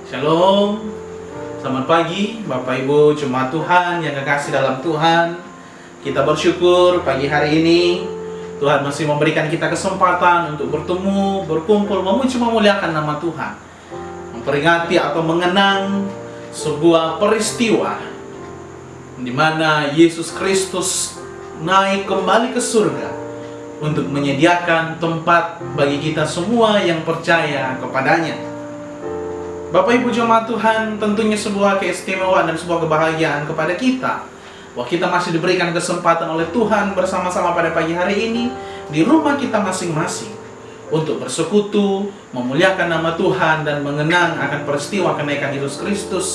Shalom, selamat pagi Bapak Ibu jemaat Tuhan yang kekasih dalam Tuhan. Kita bersyukur pagi hari ini Tuhan masih memberikan kita kesempatan untuk bertemu, berkumpul, memuji memuliakan nama Tuhan, memperingati atau mengenang sebuah peristiwa di mana Yesus Kristus naik kembali ke surga untuk menyediakan tempat bagi kita semua yang percaya kepadanya. Bapak Ibu jemaat Tuhan, tentunya sebuah keistimewaan dan sebuah kebahagiaan kepada kita bahwa kita masih diberikan kesempatan oleh Tuhan bersama-sama pada pagi hari ini di rumah kita masing-masing untuk bersekutu, memuliakan nama Tuhan dan mengenang akan peristiwa kenaikan Yesus Kristus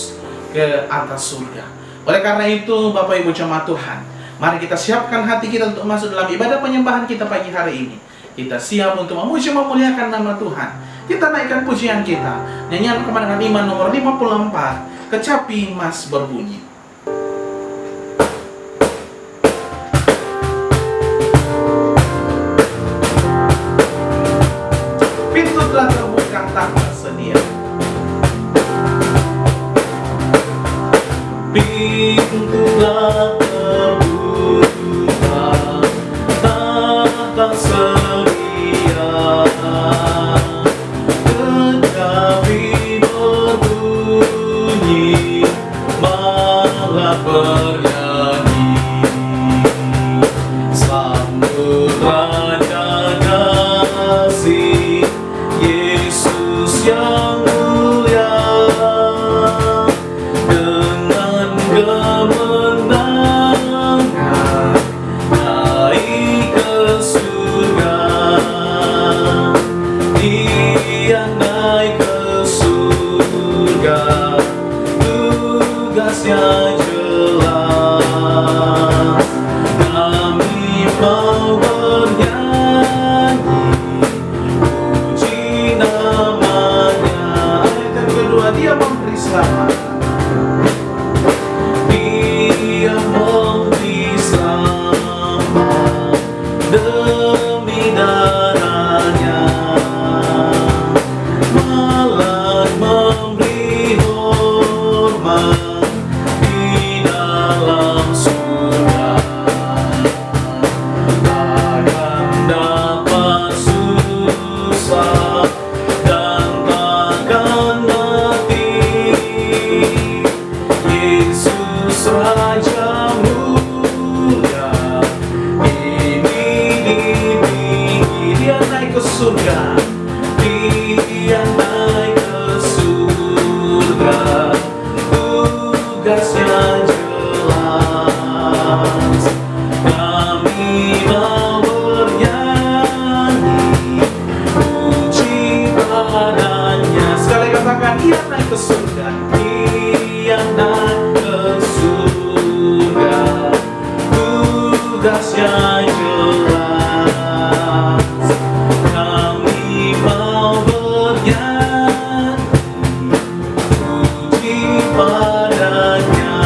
ke atas surga. Oleh karena itu, Bapak Ibu jemaat Tuhan, mari kita siapkan hati kita untuk masuk dalam ibadah penyembahan kita pagi hari ini. Kita siap untuk memuji memuliakan nama Tuhan. Kita naikkan pujian kita, nyanyian kemenangan iman nomor 54, Kecapi Mas berbunyi. Pintu telah terbuka, tak tersedia. Pintu telah terbuka, tak tersedia. Bernyanyi sambut Raja kasih Yesus yang mulia dengan kemenangan naik ke surga. Dia naik ke surga, tugasnya jelas. Kami mau bernyanyi, puji namanya. Ayat yang kedua, dia memberi selamat. Dia memberi selamat demi darahnya, malah memberi hormat di dalam surga. Takkan dapat susah dan takkan mati. Yesus Raja mulia, ini ditinggi. Dia naik ke surga, dia naik ke surga, tugasnya jelas. Kami mau bernyanyi, puji padanya. Sekali katakan, dia naik ke surga, dia naik ke surga, tugasnya jelas. Kami mau bernyanyi, puji padanya.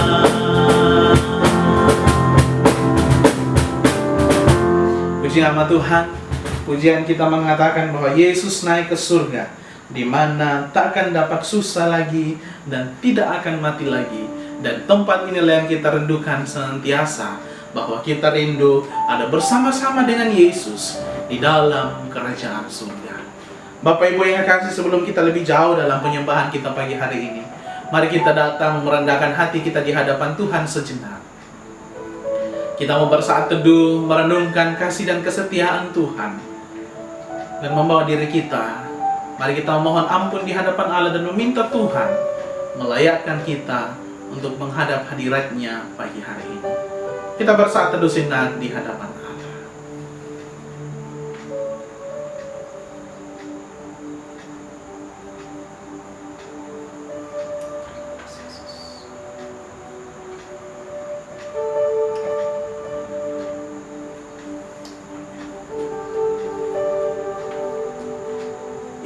Puji nama Tuhan. Pujian kita mengatakan bahwa Yesus naik ke surga, di mana tak akan dapat susah lagi dan tidak akan mati lagi. Dan tempat inilah yang kita rindukan senantiasa, bahwa kita rindu ada bersama-sama dengan Yesus di dalam kerajaan surga. Bapak Ibu yang kekasih, sebelum kita lebih jauh dalam penyembahan kita pagi hari ini, mari kita datang merendahkan hati kita di hadapan Tuhan sejenak. Kita mau bersaat teduh, merenungkan kasih dan kesetiaan Tuhan, dan membawa diri kita. Mari kita mohon ampun di hadapan Allah dan meminta Tuhan melayakkan kita untuk menghadap hadirat-Nya pagi hari ini. Kita bersaat teduh sejenak di hadapan Allah.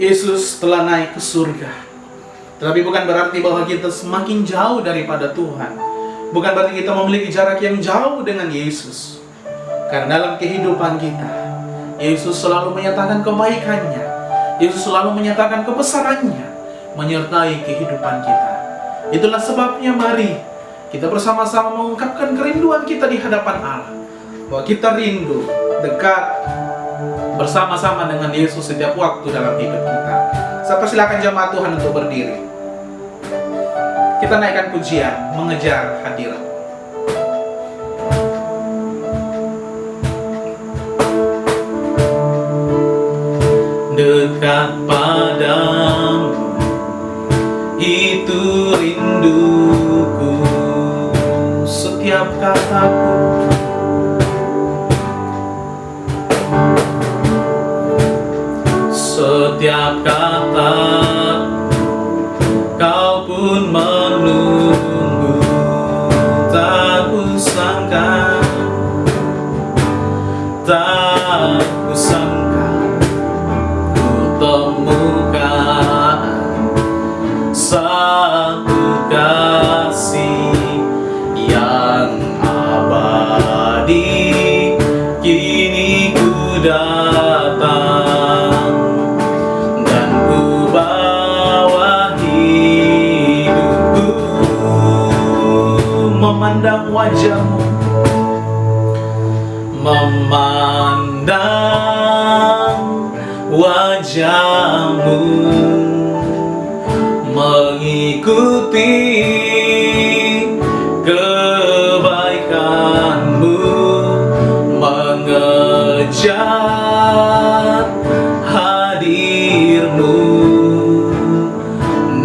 Yesus telah naik ke surga. Tetapi bukan berarti bahwa kita semakin jauh daripada Tuhan. Bukan berarti kita memiliki jarak yang jauh dengan Yesus. Karena dalam kehidupan kita, Yesus selalu menyatakan kebaikannya. Yesus selalu menyatakan kebesarannya. menyertai kehidupan kita. Itulah sebabnya mari kita bersama-sama mengungkapkan kerinduan kita di hadapan Allah, bahwa kita rindu dekat bersama-sama dengan Yesus setiap waktu dalam hidup kita. Saya persilakan jemaat Tuhan untuk berdiri. Kita naikkan pujian, mengejar hadirat. Dekat padamu, itu rinduku. Setiap kataku, setiap kata kau pun menunggu. Tak kusangka, tak kusangka ku temukan satu kasih yang abadi. Kini ku datang dan ku bawa hidupku, memandang wajahmu, memandang wajahmu, mengikuti kebaikanmu, mengejar hadirmu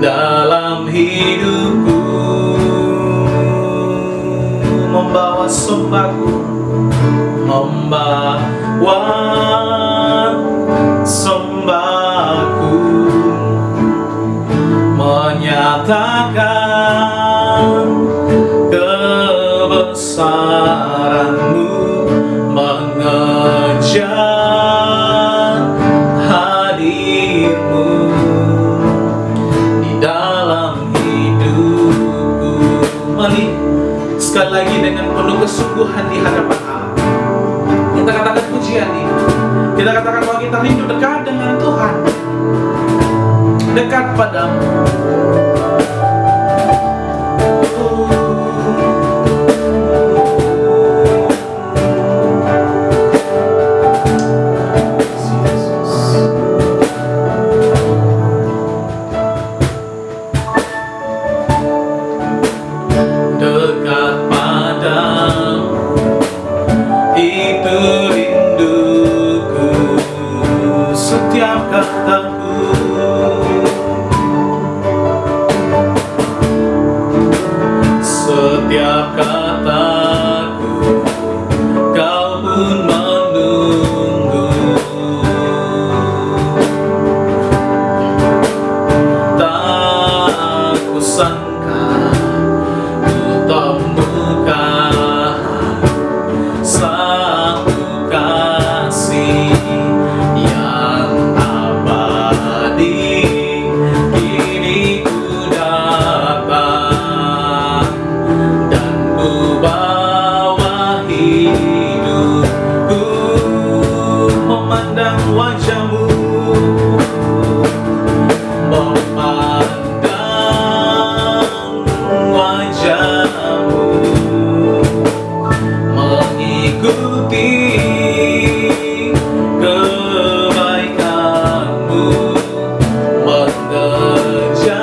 dalam hidupku, membawa sembahku, membawa sembahku, menyatakan kebesaranmu, mengejar hadirmu di dalam hidupku. Mari sekali lagi dengan penuh kesungguhan di hadapan Allah kita katakan pujian ini. Kita katakan bahwa kita rindu dekat dengan Tuhan, dekat padamu. Dekat padamu, itu rinduku. Setiap kataku, setiap kataku kau pun menunggu. Tak kusangka ku temukan satu kasih yang abadi. Kini ku datang dan ku bawa hidupku, memandang wajahmu, memandang wajahmu, mengikuti kebaikanmu, mengejar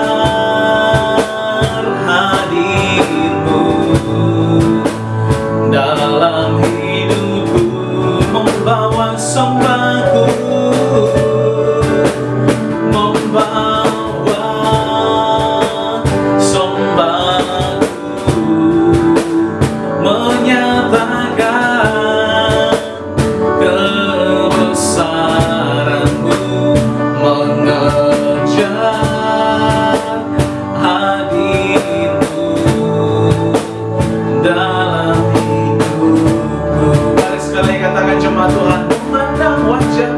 hadirmu dalam hidupku, membawa sembahku, membawa sembahku, menyatakan kebesaranmu, mengejar hadirmu dalam hidupku. Mari sekali katakan jemaat Tuhan, memandang wajah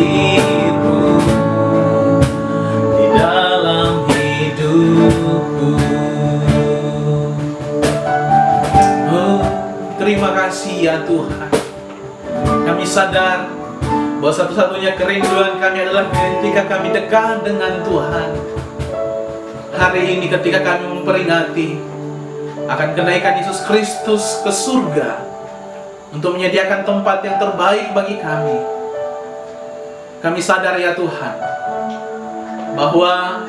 hadirmu di dalam hidupku. Oh, terima kasih ya Tuhan. Kami sadar bahwa satu-satunya kerinduan kami adalah ketika kami dekat dengan Tuhan. Hari ini ketika kami memperingati akan kenaikan Yesus Kristus ke surga untuk menyediakan tempat yang terbaik bagi kami, kami sadar ya Tuhan bahwa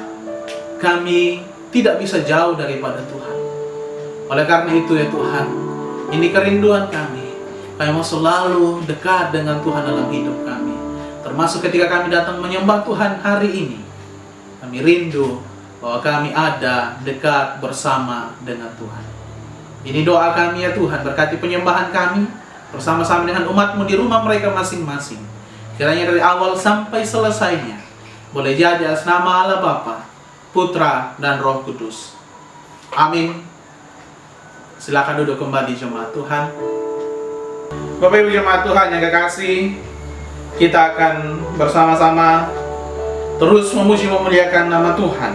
kami tidak bisa jauh daripada Tuhan. Oleh karena itu ya Tuhan, ini kerinduan kami. Kami mau selalu dekat dengan Tuhan dalam hidup kami. Termasuk ketika kami datang menyembah Tuhan hari ini, kami rindu bahwa kami ada dekat bersama dengan Tuhan. Ini doa kami ya Tuhan, berkati penyembahan kami bersama-sama dengan umat-Mu di rumah mereka masing-masing. Kiranya dari awal sampai selesainya boleh jadi atas nama Allah Bapa, Putra, dan Roh Kudus. Amin. Silakan duduk kembali jemaat Tuhan. Bapak Ibu jemaat Tuhan yang kekasih, kita akan bersama-sama terus memuji memuliakan nama Tuhan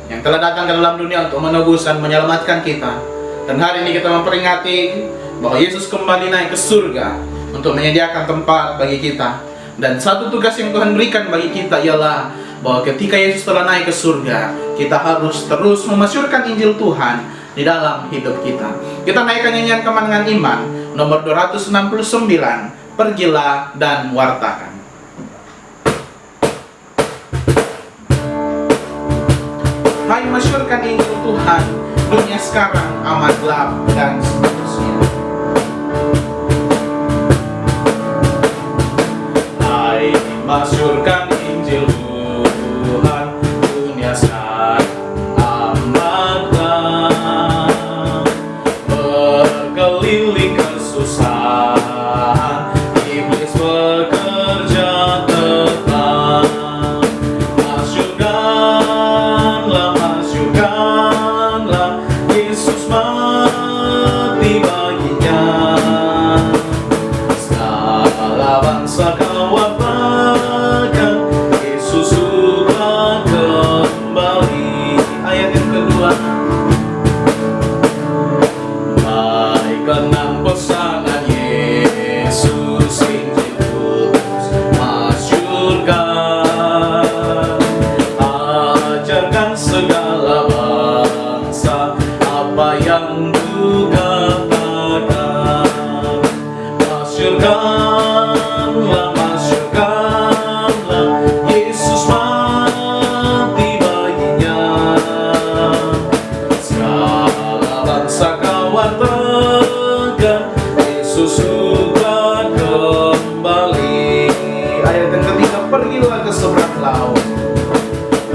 yang telah datang ke dalam dunia untuk menebus dan menyelamatkan kita. Dan hari ini kita memperingati bahwa Yesus kembali naik ke surga untuk menyediakan tempat bagi kita. Dan satu tugas yang Tuhan berikan bagi kita ialah bahwa ketika Yesus telah naik ke surga, kita harus terus memasyurkan Injil Tuhan di dalam hidup kita. Kita naikkan nyanyian Kemenangan Iman nomor 269, Pergilah dan Wartakan. Hai masyurkan Injil Tuhan, dunia sekarang amat gelap dan seterusnya. Hai masyurkan Injil Tuhan, dunia sekarang amat gelap, berkeliling kesusahan, iblis bekerja tetap. Masyurkanlah, Yesus mati baginya. Segala bangsa kau wartakan, Yesus sudah kembali. Ayat yang kedua, baikkan pesanan Yesus, Injil Kudus masyurkan. Ajarkan segala bangsa apa yang Ku katakan. Masyurkanlah, Yesus mati baginya. Segala bangsa kau wartakan, Yesus sudah kembali. Ayat yang ketiga, pergilah ke seberang laut.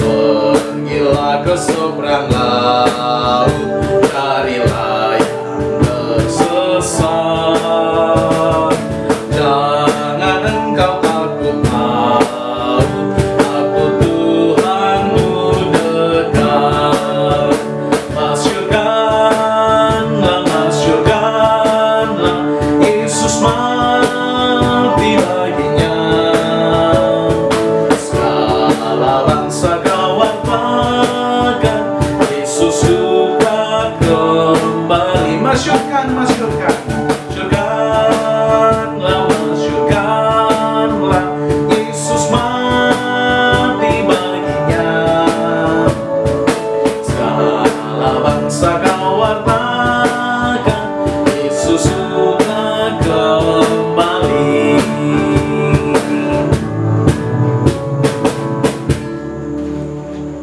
Pergilah ke seberang laut, carilah yang tersesat. Jangan engkau takut maut, aku Tuhanmu dekat. Masyurkanlah, Yesus mati baginya. Segala bangsa kau wartakan, Yesus sudah kembali. Masyurkanlah, Yesus mati baginya. Segala bangsa kau wartakan, Yesus sudah kembali.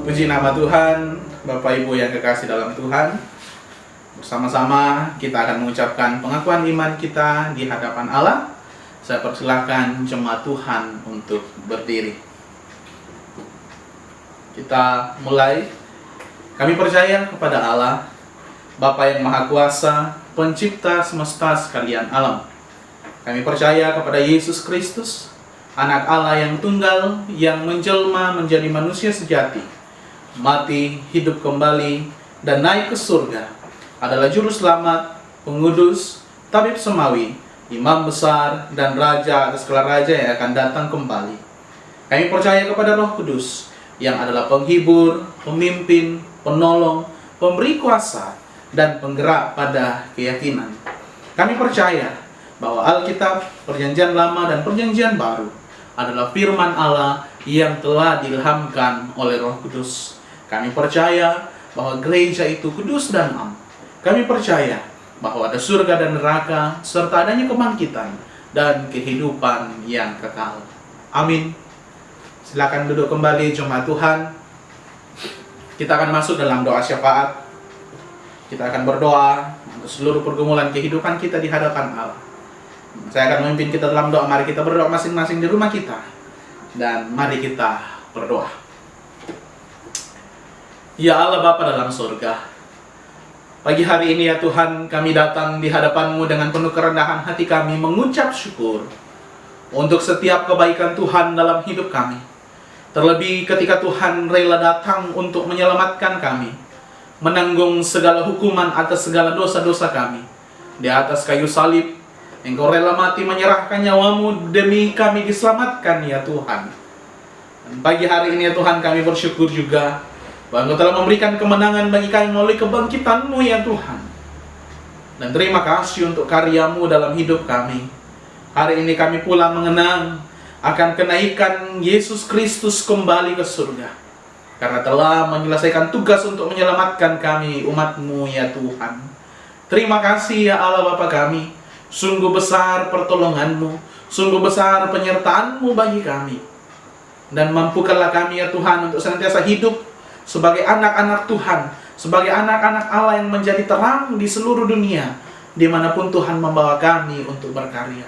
Puji nama Tuhan. Bapak Ibu yang kekasih dalam Tuhan, bersama-sama kita akan mengucapkan pengakuan iman kita di hadapan Allah. Saya persilahkan jemaat Tuhan untuk berdiri. Kita mulai. Kami percaya kepada Allah, Bapa yang Maha Kuasa, Pencipta semesta sekalian alam. Kami percaya kepada Yesus Kristus, Anak Allah yang tunggal, yang menjelma menjadi manusia sejati, mati, hidup kembali, dan naik ke surga, adalah Juru Selamat, Pengudus, Tabib Semawi, Imam Besar, dan Raja atas segala raja yang akan datang kembali. Kami percaya kepada Roh Kudus yang adalah penghibur, pemimpin, penolong, pemberi kuasa, dan penggerak pada keyakinan. Kami percaya bahwa Alkitab, Perjanjian Lama dan Perjanjian Baru adalah firman Allah yang telah diilhamkan oleh Roh Kudus. Kami percaya bahwa gereja itu kudus dan am. Kami percaya bahwa ada surga dan neraka, serta adanya kebangkitan dan kehidupan yang kekal. Amin. Silakan duduk kembali jemaat Tuhan. Kita akan masuk dalam doa syafaat. Kita akan berdoa untuk seluruh pergumulan kehidupan kita di hadapan Allah. Saya akan memimpin kita dalam doa. Mari kita berdoa masing-masing di rumah kita. Dan mari kita berdoa. Ya Allah Bapa dalam surga, pagi hari ini ya Tuhan, kami datang di hadapan-Mu dengan penuh kerendahan hati kami mengucap syukur untuk setiap kebaikan Tuhan dalam hidup kami. Terlebih ketika Tuhan rela datang untuk menyelamatkan kami, menanggung segala hukuman atas segala dosa-dosa kami. Di atas kayu salib, Engkau rela mati menyerahkan nyawa-Mu demi kami diselamatkan ya Tuhan. Dan pagi hari ini ya Tuhan, kami bersyukur juga bahwa Engkau telah memberikan kemenangan bagi kami melalui kebangkitan-Mu ya Tuhan. Dan terima kasih untuk karya-Mu dalam hidup kami. Hari ini kami pula mengenang akan kenaikan Yesus Kristus kembali ke surga, karena telah menyelesaikan tugas untuk menyelamatkan kami, umat-Mu ya Tuhan. Terima kasih ya Allah Bapa kami. Sungguh besar pertolongan-Mu, sungguh besar penyertaan-Mu bagi kami. Dan mampukanlah kami ya Tuhan untuk senantiasa hidup sebagai anak-anak Tuhan, sebagai anak-anak Allah yang menjadi terang di seluruh dunia, dimanapun Tuhan membawa kami untuk berkarya.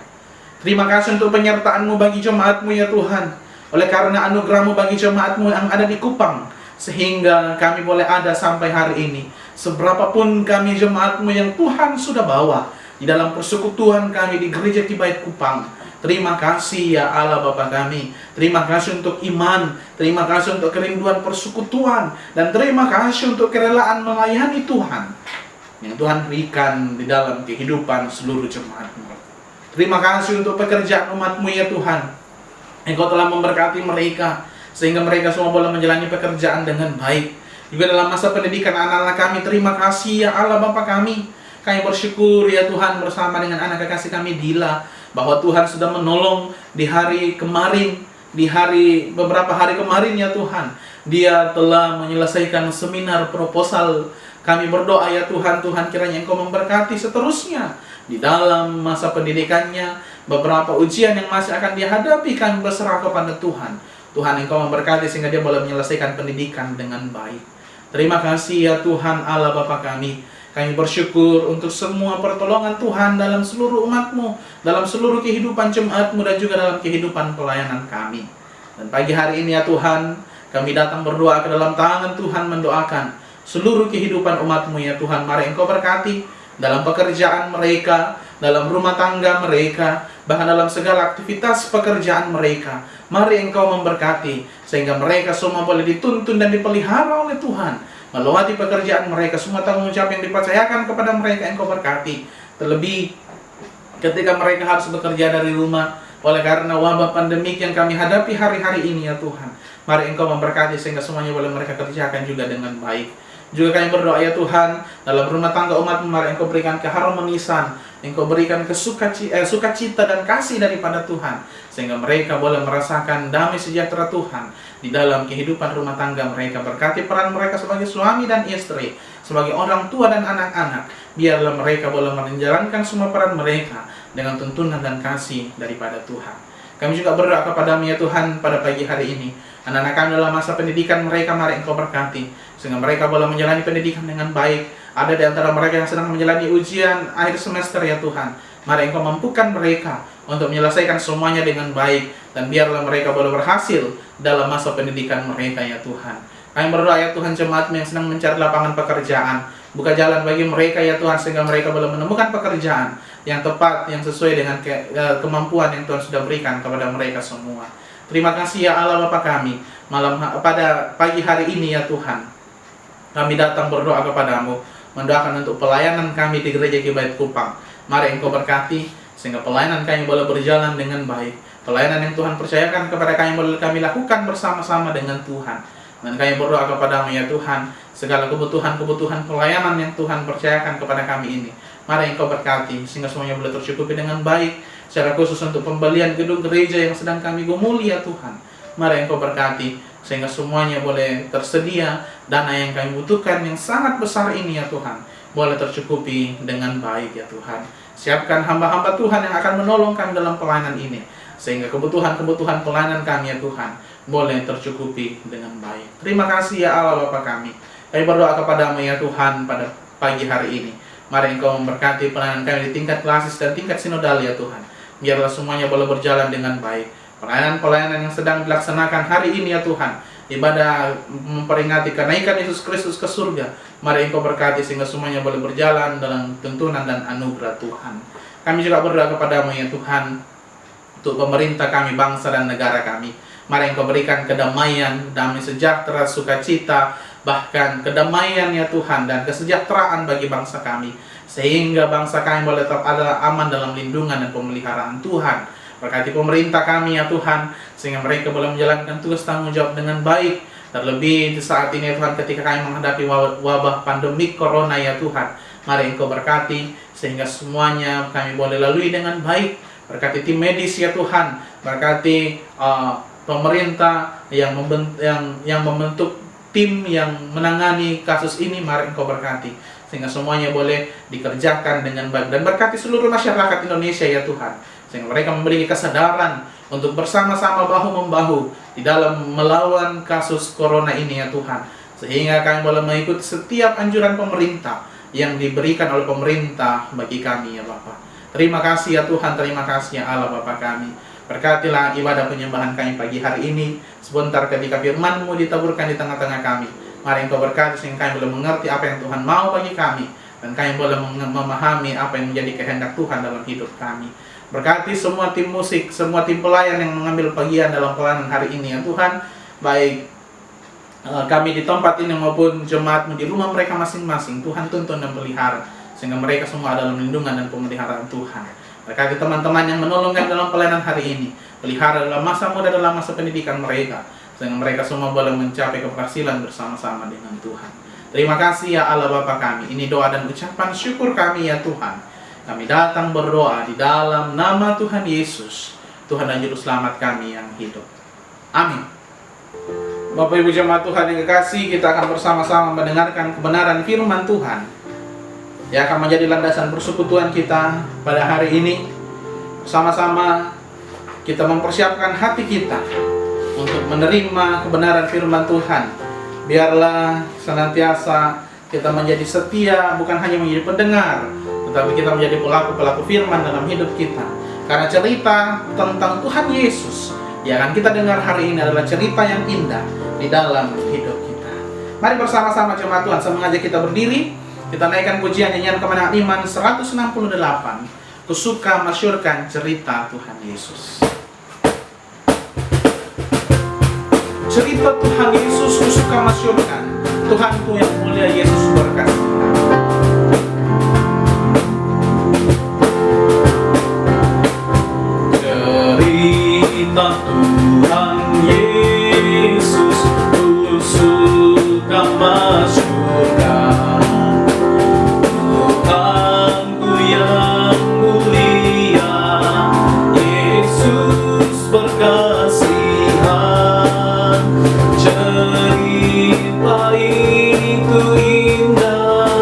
Terima kasih untuk penyertaan-Mu bagi jemaat-Mu ya Tuhan. Oleh karena anugerah-Mu bagi jemaat-Mu yang ada di Kupang, sehingga kami boleh ada sampai hari ini. Seberapapun kami jemaat-Mu yang Tuhan sudah bawa di dalam persekutuan kami di Gereja Kibait Kupang, terima kasih ya Allah Bapa kami. Terima kasih untuk iman, terima kasih untuk kerinduan persekutuan, dan terima kasih untuk kerelaan melayani Tuhan yang Tuhan berikan di dalam kehidupan seluruh jemaat-Mu. Terima kasih untuk pekerjaan umat-Mu ya Tuhan. Engkau telah memberkati mereka sehingga mereka semua boleh menjalani pekerjaan dengan baik. Juga dalam masa pendidikan anak-anak kami, terima kasih ya Allah Bapa kami. Kami bersyukur ya Tuhan bersama dengan anak kekasih kami Dila, bahwa Tuhan sudah menolong di hari kemarin, beberapa hari kemarin ya Tuhan. Dia telah menyelesaikan seminar proposal. Kami berdoa ya Tuhan, Tuhan kiranya Engkau memberkati seterusnya di dalam masa pendidikannya. Beberapa ujian yang masih akan dihadapi, kami berserah kepada Tuhan. Tuhan Engkau memberkati sehingga dia boleh menyelesaikan pendidikan dengan baik. Terima kasih ya Tuhan Allah Bapa kami. Kami bersyukur untuk semua pertolongan Tuhan dalam seluruh umat-Mu, dalam seluruh kehidupan jemaat-Mu, dan juga dalam kehidupan pelayanan kami. Dan pagi hari ini ya Tuhan, kami datang berdoa ke dalam tangan Tuhan, mendoakan seluruh kehidupan umat-Mu ya Tuhan. Mari Engkau berkati dalam pekerjaan mereka, dalam rumah tangga mereka, bahkan dalam segala aktivitas pekerjaan mereka. Mari Engkau memberkati sehingga mereka semua boleh dituntun dan dipelihara oleh Tuhan. Melewati pekerjaan mereka, semua tanggung jawab yang dipercayakan kepada mereka Engkau berkati. Terlebih ketika mereka harus bekerja dari rumah oleh karena wabah pandemik yang kami hadapi hari-hari ini ya Tuhan. Mari Engkau memberkati sehingga semuanya boleh mereka kerjakan juga dengan baik. Juga kami berdoa ya Tuhan, dalam rumah tangga umat-Mu, mari Engkau berikan keharmonisan, Engkau berikan sukacita dan kasih daripada Tuhan, sehingga mereka boleh merasakan damai sejahtera Tuhan di dalam kehidupan rumah tangga mereka. Berkati peran mereka sebagai suami dan istri, sebagai orang tua dan anak-anak. Biarlah mereka boleh menjalankan semua peran mereka dengan tuntunan dan kasih daripada Tuhan. Kami juga berdoa kepada-Mu ya Tuhan pada pagi hari ini. Anak-anak kami dalam masa pendidikan mereka, mari Engkau berkati sehingga mereka boleh menjalani pendidikan dengan baik. Ada di antara mereka yang sedang menjalani ujian akhir semester ya Tuhan. Mari Engkau mampukan mereka untuk menyelesaikan semuanya dengan baik, dan biarlah mereka boleh berhasil dalam masa pendidikan mereka ya Tuhan. Kami berdoa ya Tuhan, jemaat-Mu yang sedang mencari lapangan pekerjaan, buka jalan bagi mereka ya Tuhan, sehingga mereka boleh menemukan pekerjaan yang tepat, yang sesuai dengan kemampuan yang Tuhan sudah berikan kepada mereka semua. Terima kasih ya Allah Bapa kami. Pada pagi hari ini ya Tuhan, kami datang berdoa kepada-Mu, mendoakan untuk pelayanan kami di Gereja Kibait Kupang. Mari Engkau berkati sehingga pelayanan kami boleh berjalan dengan baik. Pelayanan yang Tuhan percayakan kepada kami boleh kami lakukan bersama-sama dengan Tuhan. Dan kami berdoa kepada-Mu ya Tuhan, segala kebutuhan-kebutuhan pelayanan yang Tuhan percayakan kepada kami ini, mari Engkau berkati sehingga semuanya boleh tercukupi dengan baik. Secara khusus untuk pembelian gedung gereja yang sedang kami gumuli ya Tuhan, mari Engkau berkati sehingga semuanya boleh tersedia. Dana yang kami butuhkan yang sangat besar ini ya Tuhan, boleh tercukupi dengan baik ya Tuhan. Siapkan hamba-hamba Tuhan yang akan menolong kami dalam pelayanan ini, sehingga kebutuhan-kebutuhan pelayanan kami ya Tuhan boleh tercukupi dengan baik. Terima kasih ya Allah Bapa kami. Kami berdoa kepada-Mu ya Tuhan pada pagi hari ini. Mari Engkau memberkati pelayanan kami di tingkat klasis dan tingkat sinodal ya Tuhan. Biarlah semuanya boleh berjalan dengan baik. Pelayanan-pelayanan yang sedang dilaksanakan hari ini ya Tuhan, ibadah memperingati kenaikan Yesus Kristus ke surga, mari Engkau berkati sehingga semuanya boleh berjalan dalam tuntunan dan anugerah Tuhan. Kami juga berdoa kepada-Mu ya Tuhan untuk pemerintah kami, bangsa dan negara kami. Mari Engkau berikan kedamaian, damai sejahtera, sukacita, bahkan kedamaian ya Tuhan dan kesejahteraan bagi bangsa kami, sehingga bangsa kami boleh tetap ada aman dalam lindungan dan pemeliharaan Tuhan. Berkati pemerintah kami ya Tuhan, sehingga mereka boleh menjalankan tugas tanggung jawab dengan baik. Terlebih di saat ini ya Tuhan, ketika kami menghadapi wabah pandemi corona ya Tuhan, mari Engkau berkati sehingga semuanya kami boleh lalui dengan baik. Berkati tim medis ya Tuhan, berkati pemerintah yang membentuk tim yang menangani kasus ini, mari Engkau berkati sehingga semuanya boleh dikerjakan dengan baik. Dan berkati seluruh masyarakat Indonesia ya Tuhan, sehingga mereka memiliki kesadaran untuk bersama-sama bahu-membahu di dalam melawan kasus corona ini ya Tuhan, sehingga kami boleh mengikuti setiap anjuran pemerintah yang diberikan oleh pemerintah bagi kami ya Bapa. Terima kasih ya Tuhan, terima kasih ya Allah Bapa kami. Berkatilah ibadah penyembahan kami pagi hari ini. Sebentar ketika firman-Mu ditaburkan di tengah-tengah kami, mari Engkau berkati sehingga kami boleh mengerti apa yang Tuhan mau bagi kami, dan kami boleh memahami apa yang menjadi kehendak Tuhan dalam hidup kami. Berkati semua tim musik, semua tim pelayan yang mengambil bagian dalam pelayanan hari ini ya Tuhan, baik kami di tempat ini maupun jemaat-Mu di rumah mereka masing-masing. Tuhan tuntun dan pelihara sehingga mereka semua dalam lindungan dan pemeliharaan Tuhan. Berkati teman-teman yang menolong kami dalam pelayanan hari ini, pelihara dalam masa muda, dalam masa pendidikan mereka, sehingga mereka semua boleh mencapai keberhasilan bersama-sama dengan Tuhan. Terima kasih ya Allah Bapa kami. Ini doa dan ucapan syukur kami ya Tuhan. Kami datang berdoa di dalam nama Tuhan Yesus, Tuhan dan Juru Selamat kami yang hidup. Amin. Bapak Ibu jemaat Tuhan yang kekasih, kita akan bersama-sama mendengarkan kebenaran firman Tuhan yang akan menjadi landasan persekutuan kita pada hari ini. Sama-sama kita mempersiapkan hati kita untuk menerima kebenaran firman Tuhan. Biarlah senantiasa kita menjadi setia, bukan hanya menjadi pendengar, tetapi kita menjadi pelaku-pelaku firman dalam hidup kita. Karena cerita tentang Tuhan Yesus yang akan kita dengar hari ini adalah cerita yang indah di dalam hidup kita. Mari bersama-sama jemaat Tuhan, saya mengajak kita berdiri. Kita naikkan pujian nyanyian kemenangan iman 168. Kusuka masyurkan cerita Tuhan Yesus. Cerita Tuhan Yesus kusuka masyurkan. Tuhanku yang mulia Yesus berkata. Cerita Tuhan Yesus kusuka masyurkan. Tuhanku yang mulia Yesus berkasihan. Cerita itu indah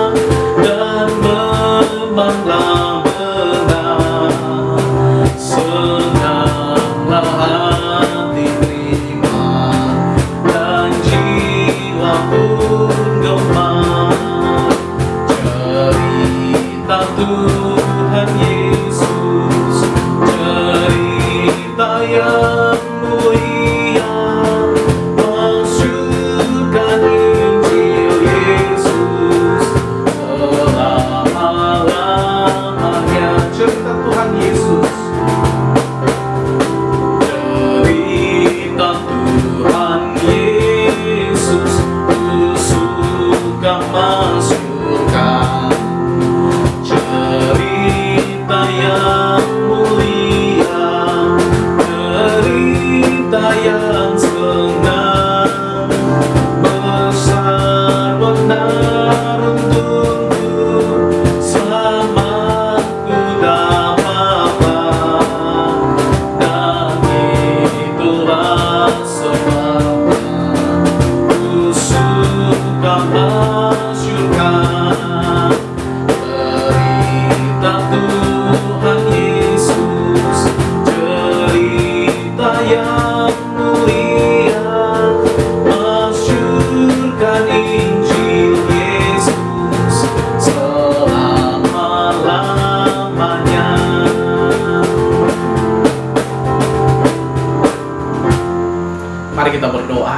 Mari kita berdoa.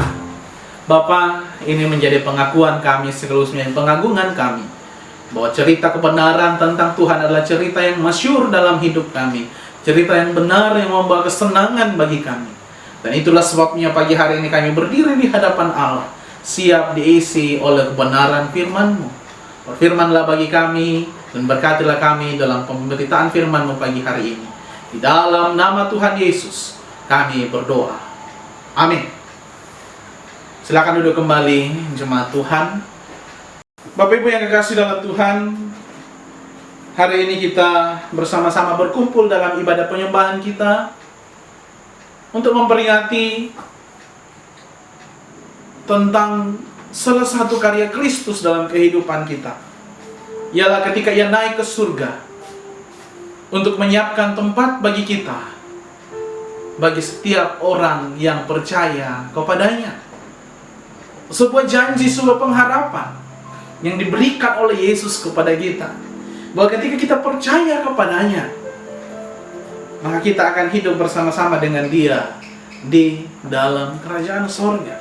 Bapa, ini menjadi pengakuan kami sekaligus pengagungan kami bahwa cerita kebenaran tentang Tuhan adalah cerita yang masyhur dalam hidup kami, cerita yang benar yang membawa kesenangan bagi kami. Dan itulah sebabnya pagi hari ini kami berdiri di hadapan Allah, siap diisi oleh kebenaran firman-Mu. Berfirmanlah bagi kami dan berkatilah kami dalam pemberitaan firman-Mu pagi hari ini. Di dalam nama Tuhan Yesus kami berdoa. Amin. Silakan duduk kembali jemaat Tuhan. Bapak Ibu yang kekasih dalam Tuhan, hari ini kita bersama-sama berkumpul dalam ibadah penyembahan kita untuk memperingati tentang salah satu karya Kristus dalam kehidupan kita, ialah ketika Ia naik ke surga untuk menyiapkan tempat bagi kita, bagi setiap orang yang percaya kepadanya. Sebuah janji, sebuah pengharapan yang diberikan oleh Yesus kepada kita, bahwa ketika kita percaya kepadanya, maka kita akan hidup bersama-sama dengan Dia di dalam kerajaan surga.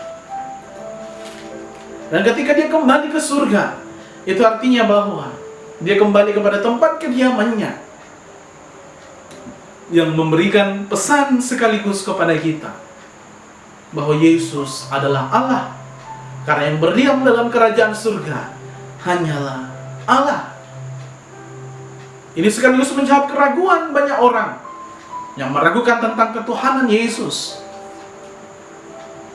Dan ketika Dia kembali ke surga, itu artinya bahwa Dia kembali kepada tempat kediamannya, yang memberikan pesan sekaligus kepada kita bahwa Yesus adalah Allah, karena yang berdiam dalam kerajaan surga hanyalah Allah. Ini sekaligus menjawab keraguan banyak orang yang meragukan tentang ketuhanan Yesus,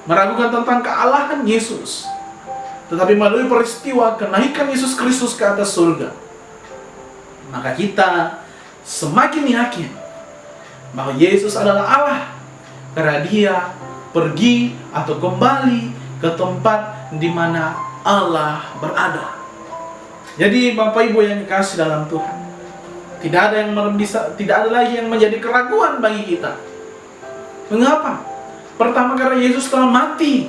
meragukan tentang kealahan Yesus. Tetapi melalui peristiwa kenaikan Yesus Kristus ke atas surga, maka kita semakin yakin bahwa Yesus adalah Allah, karena Dia pergi atau kembali ke tempat di mana Allah berada. Jadi Bapak Ibu yang dikasih dalam Tuhan, tidak ada lagi yang menjadi keraguan bagi kita. Mengapa? Pertama, karena Yesus telah mati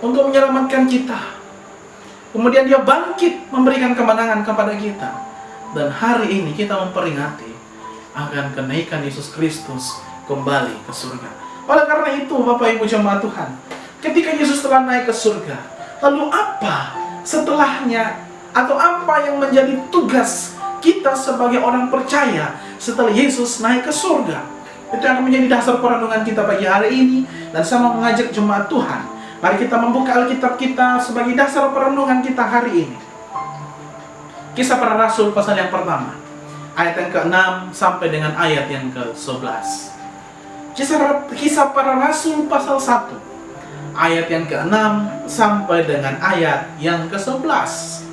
untuk menyelamatkan kita. Kemudian Dia bangkit memberikan kemenangan kepada kita. Dan hari ini kita memperingati akan kenaikan Yesus Kristus kembali ke surga. Oleh karena itu, Bapak Ibu jemaat Tuhan, ketika Yesus telah naik ke surga, lalu apa setelahnya, atau apa yang menjadi tugas kita sebagai orang percaya setelah Yesus naik ke surga? Itu akan menjadi dasar perenungan kita pagi hari ini. Dan saya mau mengajak jemaat Tuhan, mari kita membuka Alkitab kita sebagai dasar perenungan kita hari ini. Kisah Para Rasul pasal yang pertama, ayat yang ke-6 sampai dengan ayat yang ke-11. Kisah Para Rasul pasal 1, ayat yang ke-6 sampai dengan ayat yang ke-11.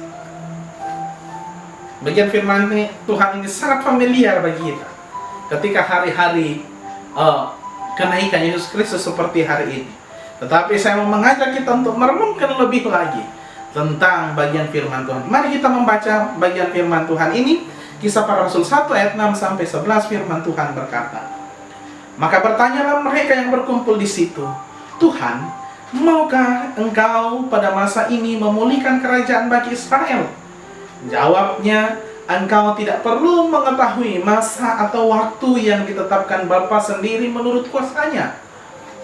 Bagian firman Tuhan ini sangat familiar bagi kita ketika hari-hari kenaikan Yesus Kristus seperti hari ini. Tetapi saya mau mengajak kita untuk merenungkan lebih lagi tentang bagian firman Tuhan. Mari kita membaca bagian firman Tuhan ini. Kisah Para Rasul 1 ayat 6 sampai 11, firman Tuhan berkata, "Maka bertanyalah mereka yang berkumpul di situ, 'Tuhan, maukah Engkau pada masa ini memulihkan kerajaan bagi Israel?' Jawabnya, 'Engkau tidak perlu mengetahui masa atau waktu yang ditetapkan Bapa sendiri menurut kuasanya.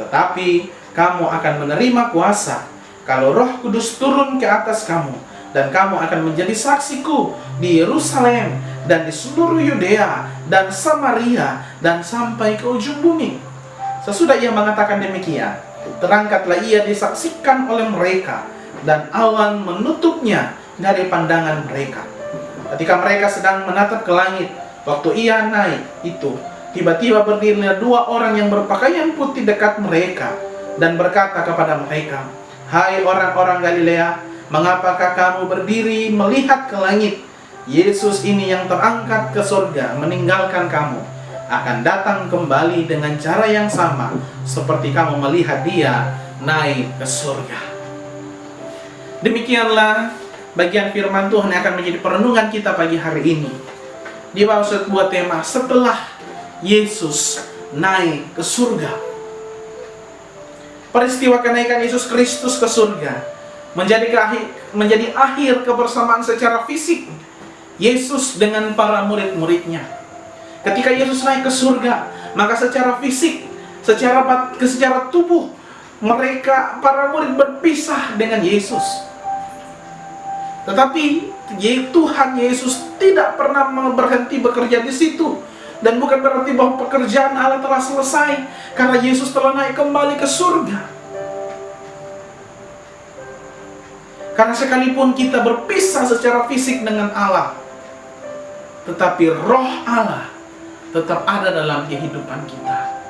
Tetapi kamu akan menerima kuasa kalau Roh Kudus turun ke atas kamu, dan kamu akan menjadi saksiku di Yerusalem dan di seluruh Yudea dan Samaria dan sampai ke ujung bumi.' Sesudah Ia mengatakan demikian, terangkatlah Ia disaksikan oleh mereka, dan awan menutupnya dari pandangan mereka. Ketika mereka sedang menatap ke langit, waktu Ia naik itu, tiba-tiba berdirilah 2 orang yang berpakaian putih dekat mereka, dan berkata kepada mereka, 'Hai orang-orang Galilea, mengapakah kamu berdiri melihat ke langit? Yesus ini yang terangkat ke surga meninggalkan kamu, akan datang kembali dengan cara yang sama seperti kamu melihat Dia naik ke surga.'" Demikianlah bagian firman Tuhan yang akan menjadi perenungan kita pagi hari ini, di bawah sebuah tema, setelah Yesus naik ke surga. Peristiwa kenaikan Yesus Kristus ke surga menjadi akhir kebersamaan secara fisik Yesus dengan para murid-muridnya. Ketika Yesus naik ke surga, maka secara fisik, secara tubuh, para murid berpisah dengan Yesus. Tetapi Tuhan Yesus tidak pernah berhenti bekerja di situ. Dan bukan berarti bahwa pekerjaan Allah telah selesai, karena Yesus telah naik kembali ke surga. Karena sekalipun kita berpisah secara fisik dengan Allah, tetapi roh Allah tetap ada dalam kehidupan kita.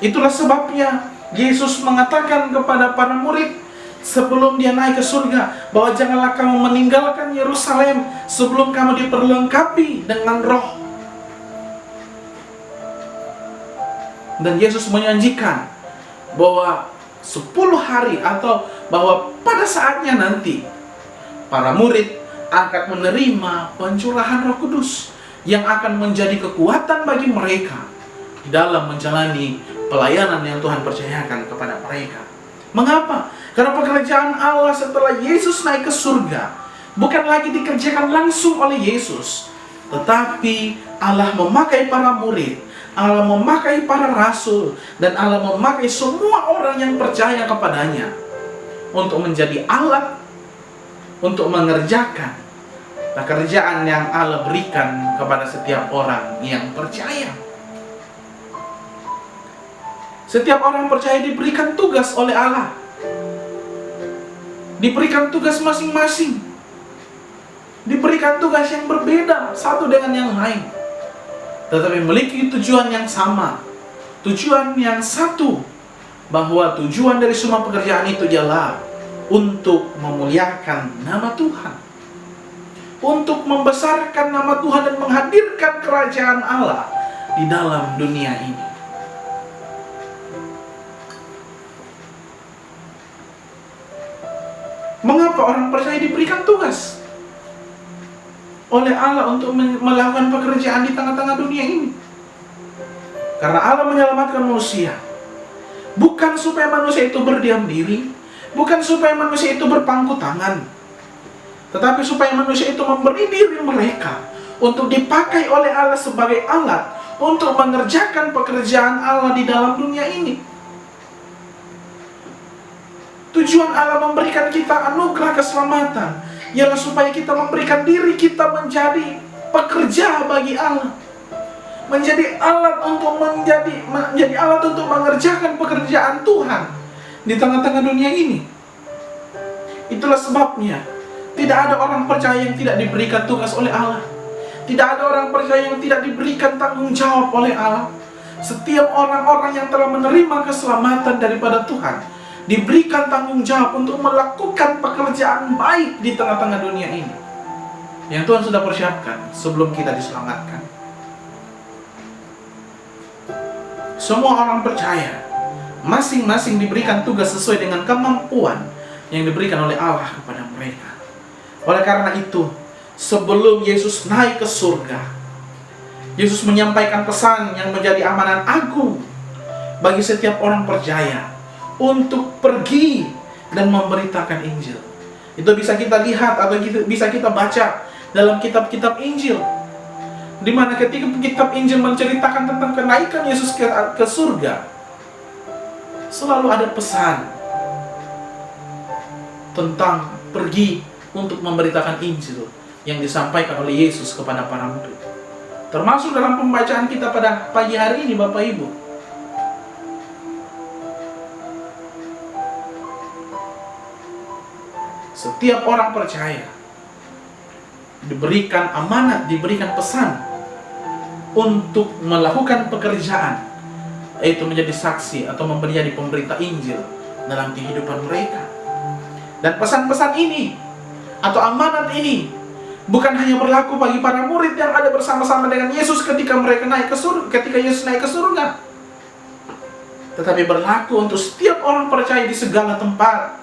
Itulah sebabnya Yesus mengatakan kepada para murid sebelum dia naik ke surga, bahwa janganlah kamu meninggalkan Yerusalem sebelum kamu diperlengkapi dengan roh. Dan Yesus menjanjikan bahwa 10 hari atau bahwa pada saatnya nanti para murid akan menerima pencurahan Roh Kudus yang akan menjadi kekuatan bagi mereka di dalam menjalani pelayanan yang Tuhan percayakan kepada mereka. Mengapa? Karena pekerjaan Allah setelah Yesus naik ke surga bukan lagi dikerjakan langsung oleh Yesus, tetapi Allah memakai para murid, Allah memakai para rasul, dan Allah memakai semua orang yang percaya kepadanya untuk menjadi alat untuk mengerjakan pekerjaan yang Allah berikan kepada setiap orang yang percaya. Setiap orang percaya diberikan tugas oleh Allah, diberikan tugas masing-masing, diberikan tugas yang berbeda satu dengan yang lain, tetapi memiliki tujuan yang sama, tujuan yang satu, bahwa tujuan dari semua pekerjaan itu ialah untuk memuliakan nama Tuhan, untuk membesarkan nama Tuhan dan menghadirkan kerajaan Allah di dalam dunia ini. Mengapa orang percaya diberikan tugas oleh Allah untuk melakukan pekerjaan di tengah-tengah dunia ini? Karena Allah menyelamatkan manusia, bukan supaya manusia itu berdiam diri, bukan supaya manusia itu berpangku tangan, tetapi supaya manusia itu memberi diri mereka untuk dipakai oleh Allah sebagai alat untuk mengerjakan pekerjaan Allah di dalam dunia ini. Tujuan Allah memberikan kita anugerah keselamatan ialah supaya kita memberikan diri kita menjadi pekerja bagi Allah, menjadi alat untuk menjadi alat untuk mengerjakan pekerjaan Tuhan di tengah-tengah dunia ini. Itulah sebabnya tidak ada orang percaya yang tidak diberikan tugas oleh Allah. Tidak ada orang percaya yang tidak diberikan tanggung jawab oleh Allah. Setiap orang-orang yang telah menerima keselamatan daripada Tuhan diberikan tanggung jawab untuk melakukan pekerjaan baik di tengah-tengah dunia ini yang Tuhan sudah persiapkan sebelum kita diselamatkan. Semua orang percaya masing-masing diberikan tugas sesuai dengan kemampuan yang diberikan oleh Allah kepada mereka. Oleh karena itu, sebelum Yesus naik ke surga, Yesus menyampaikan pesan yang menjadi amanat agung bagi setiap orang percaya untuk pergi dan memberitakan Injil. Itu bisa kita lihat atau bisa kita baca dalam kitab-kitab Injil, di mana ketika kitab Injil menceritakan tentang kenaikan Yesus ke surga, selalu ada pesan tentang pergi untuk memberitakan Injil yang disampaikan oleh Yesus kepada para murid. Termasuk dalam pembacaan kita pada pagi hari ini, Bapak Ibu. Setiap orang percaya diberikan amanat, diberikan pesan untuk melakukan pekerjaan, yaitu menjadi saksi atau menjadi pemberita Injil dalam kehidupan mereka. Dan pesan-pesan ini atau amanat ini bukan hanya berlaku bagi para murid yang ada bersama-sama dengan Yesus ketika mereka naik ke surga, ketika Yesus naik ke surga, tetapi berlaku untuk setiap orang percaya di segala tempat,